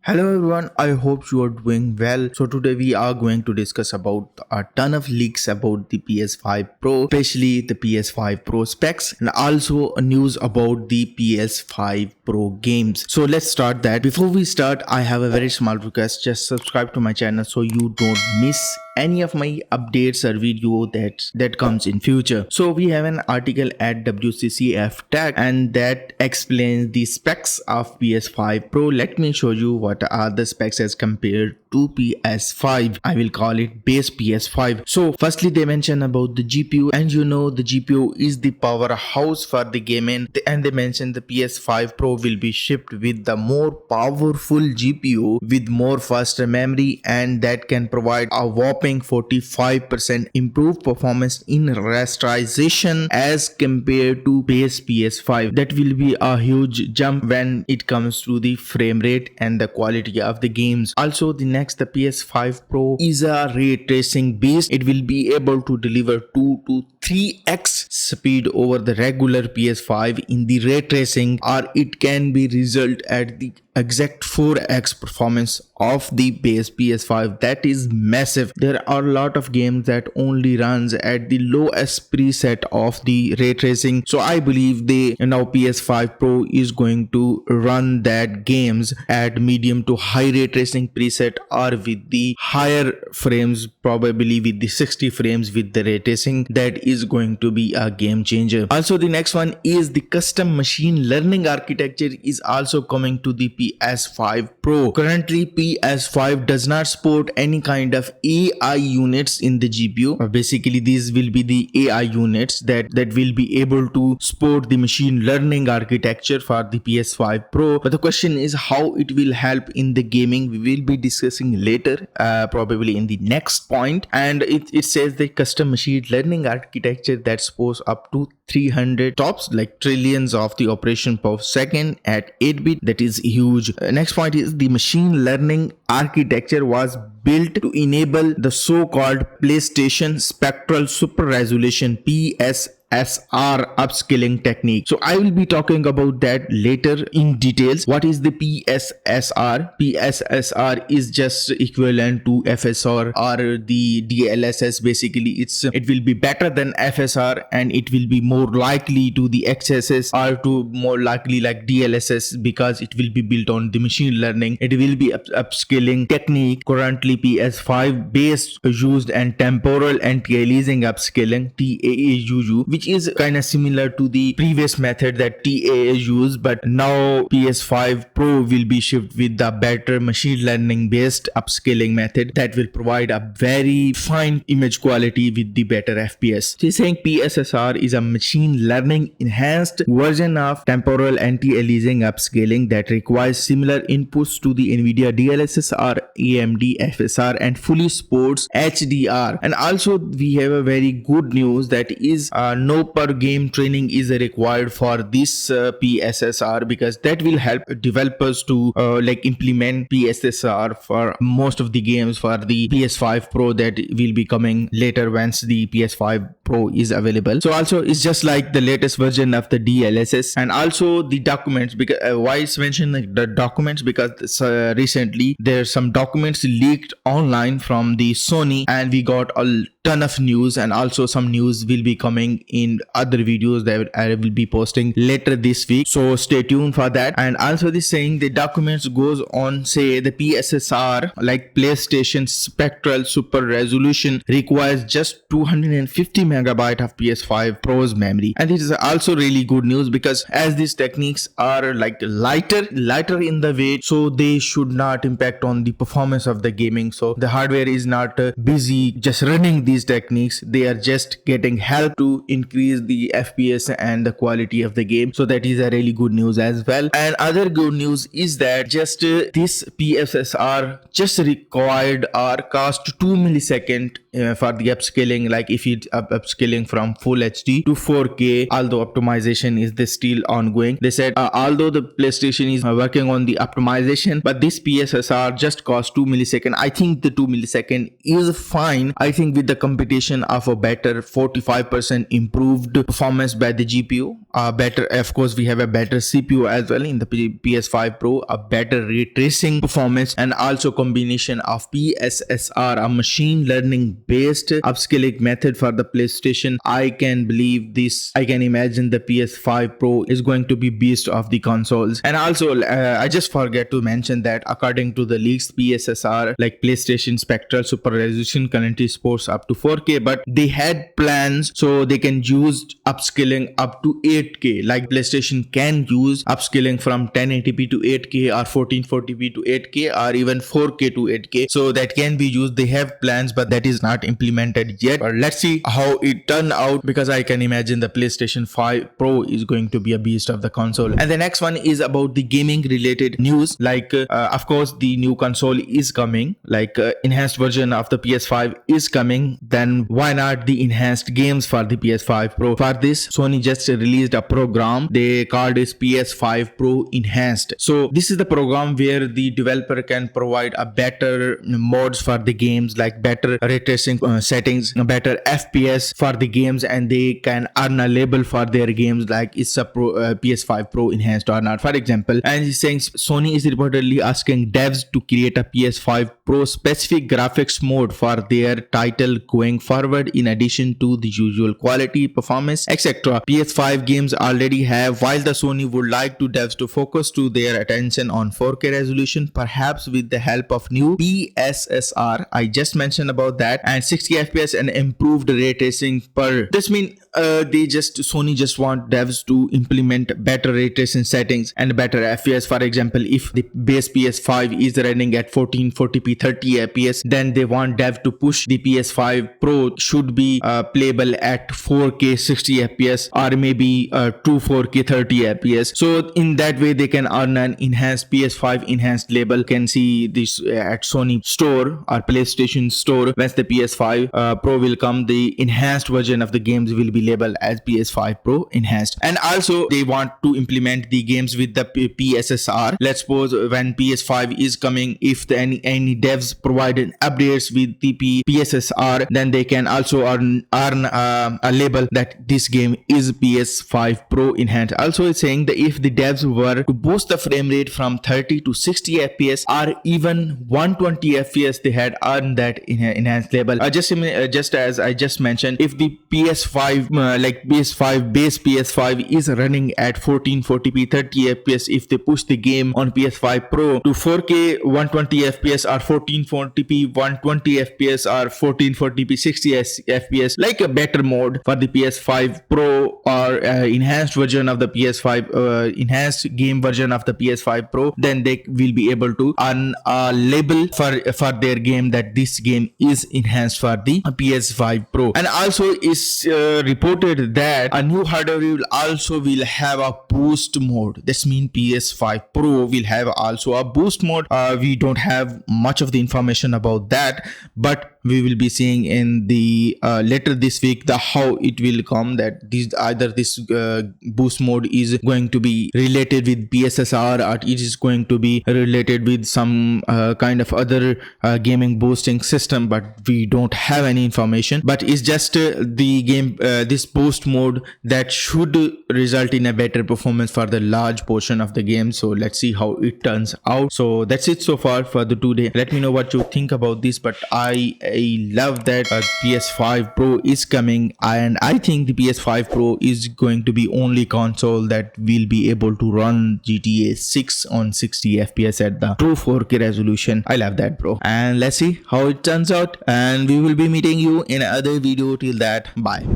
Hello everyone, I hope you are doing well. So today we are going to discuss about a ton of leaks about the PS5 Pro, especially the PS5 Pro specs, and also news about the PS5 Pro games. So let's start that. Before we start, I have a very small request. Just subscribe to my channel so you don't miss any of my updates or video that comes in future. So we have an article at WCCF Tech and that explains the specs of PS5 Pro. Let me show you what are the specs as compared to PS5. I will call it base PS5. So firstly they mention about the GPU, and you know the GPU is the powerhouse for the gaming, and they mention the PS5 Pro will be shipped with the more powerful GPU with more faster memory, and that can provide a whopping 45% improved performance in rasterization as compared to base PS5. That will be a huge jump when it comes to the frame rate and the quality of the games. Also the PS5 Pro is a ray tracing based. It will be able to deliver 2 to 3x speed over the regular PS5 in the ray tracing, or it can be result at the exact 4x performance of the base PS5. That is massive. There are a lot of games that only runs at the lowest preset of the ray tracing, so I believe the PS5 Pro is going to run that games at medium to high ray tracing preset or with the higher frames, probably with the 60 frames with the ray tracing. That is going to be a game changer. Also the next one is the custom machine learning architecture is also coming to the PS5 Pro. Currently PS5 does not support any kind of AI units in the GPU. Basically these will be the AI units that will be able to support the machine learning architecture for the PS5 Pro. But the question is how it will help in the gaming. We will be discussing later, probably in the next point. And it says the custom machine learning architecture that supports up to 300 tops, like trillions of the operation per second at 8-bit. That is huge. Next point is the machine learning architecture was built to enable the so-called PlayStation Spectral Super Resolution PSSR upscaling technique. So I will be talking about that later in details. What is the PSSR? PSSR is just equivalent to FSR or the DLSS. Basically it will be better than FSR, and it will be more likely to the XSS or to more likely like DLSS because it will be built on the machine learning. It will be upscaling technique. Currently PS5 based used and temporal anti-aliasing upscaling TAAUU, which is kind of similar to the previous method that TAA used, but now PS5 Pro will be shipped with the better machine learning based upscaling method that will provide a very fine image quality with the better FPS. So he's saying PSSR is a machine learning enhanced version of temporal anti-aliasing upscaling that requires similar inputs to the Nvidia DLSS or AMD FSR and fully supports HDR. And also we have a very good news that is no per game training is required for this PSSR, because that will help developers to like implement PSSR for most of the games for the PS5 Pro that will be coming later once the PS5 Pro is available. So also it's just like the latest version of the DLSS. And also the documents, because why it's mentioned the documents, because recently there's some documents leaked online from the Sony, and we got a ton of news, and also some news will be coming in other videos that I will be posting later this week, so stay tuned for that. And also this saying the documents goes on say the PSSR like PlayStation Spectral Super Resolution requires just 250 megabyte of PS5 Pro's memory. And this is also really good news because as these techniques are like lighter in the weight, so they should not impact on the performance of the gaming. So the hardware is not busy just running these techniques, they are just getting help to increase the FPS and the quality of the game. So that is a really good news as well. And other good news is that just this PSSR just required or cost 2 millisecond for the upscaling, like if it's upscaling from full HD to 4K, although optimization is still ongoing. They said although the PlayStation is working on the optimization, but this PSSR just cost 2 millisecond. I think the 2 millisecond is fine. I think with the competition of a better 45% improved improved performance by the GPU, better, of course we have a better CPU as well in the PS5 Pro, a better ray tracing performance, and also combination of PSSR, a machine learning based upscaling method for the PlayStation. I can believe this. I can imagine the PS5 Pro is going to be beast of the consoles. And also I just forget to mention that according to the leaks, PSSR, like PlayStation Spectral Super Resolution, currently supports up to 4K, but they had plans so they can use upscaling up to 8K. Like PlayStation can use upscaling from 1080p to 8K or 1440p to 8K or even 4K to 8K. So that can be used. They have plans, but that is not implemented yet. But let's see how it turn out, because I can imagine the PlayStation 5 Pro is going to be a beast of the console. And the next one is about the gaming related news. Like of course the new console is coming, like enhanced version of the PS5 is coming. Then why not the enhanced games for the PS5 Pro? For this, Sony just released a program they called is PS5 Pro Enhanced. So this is the program where the developer can provide a better mods for the games, like better ray tracing settings, better FPS for the games, and they can earn a label for their games like it's a PS5 Pro Enhanced or not, for example. And he's saying Sony is reportedly asking devs to create a PS5 Pro specific graphics mode for their title going forward, in addition to the usual quality, performance, etc. PS5 games already have, while the Sony would like to devs to focus to their attention on 4K resolution, perhaps with the help of new PSSR, I just mentioned about that, and 60 FPS and improved ray tracing per. This means Sony just want devs to implement better ray tracing settings and better FPS. For example, if the base PS5 is running at 1440p 30 FPS, then they want dev to push the PS5 Pro should be playable at 4K 60 FPS or maybe 4K 30 FPS. So in that way they can earn an enhanced PS5 enhanced label. You can see this at Sony store or PlayStation store. Once the PS5 Pro will come, the enhanced version of the games will be labeled as PS5 Pro Enhanced. And also they want to implement the games with the PSSR. Let's suppose when PS5 is coming, if any devs provided updates with the PSSR, then they can also earn a label that this game is PS5 Pro Enhanced. Also it's saying that if the devs were to boost the frame rate from 30 to 60 FPS or even 120 FPS, they had earned that enhanced label. Just as I just mentioned, if the PS5 like PS5 base PS5 is running at 1440p 30 FPS, if they push the game on PS5 Pro to 4K 120 FPS or 1440p 120 FPS or 1440p 60 FPS, like a better mode for the PS5 Pro or enhanced version of the PS5 enhanced game version of the PS5 Pro, then they will be able to earn a label for their game that this game is enhanced for the PS5 Pro. And also is reported that a new hardware will have a boost mode. This means PS5 Pro will have also a boost mode. We don't have much of the information about that, but we will be seeing in the later this week the how it will come, that this boost mode is going to be related with PSSR or it is going to be related with some kind of other gaming boosting system, but we don't have any information. But it's just the game this boost mode that should result in a better performance for the large portion of the game. So let's see how it turns out. So that's it so far for the today. Let me know what you think about this, but I love that PS5 Pro is coming, and I think the PS5 Pro is going to be only console that will be able to run GTA 6 on 60 FPS at the true 4K resolution. I love that, bro. And let's see how it turns out, and we will be meeting you in another video. Till that, bye.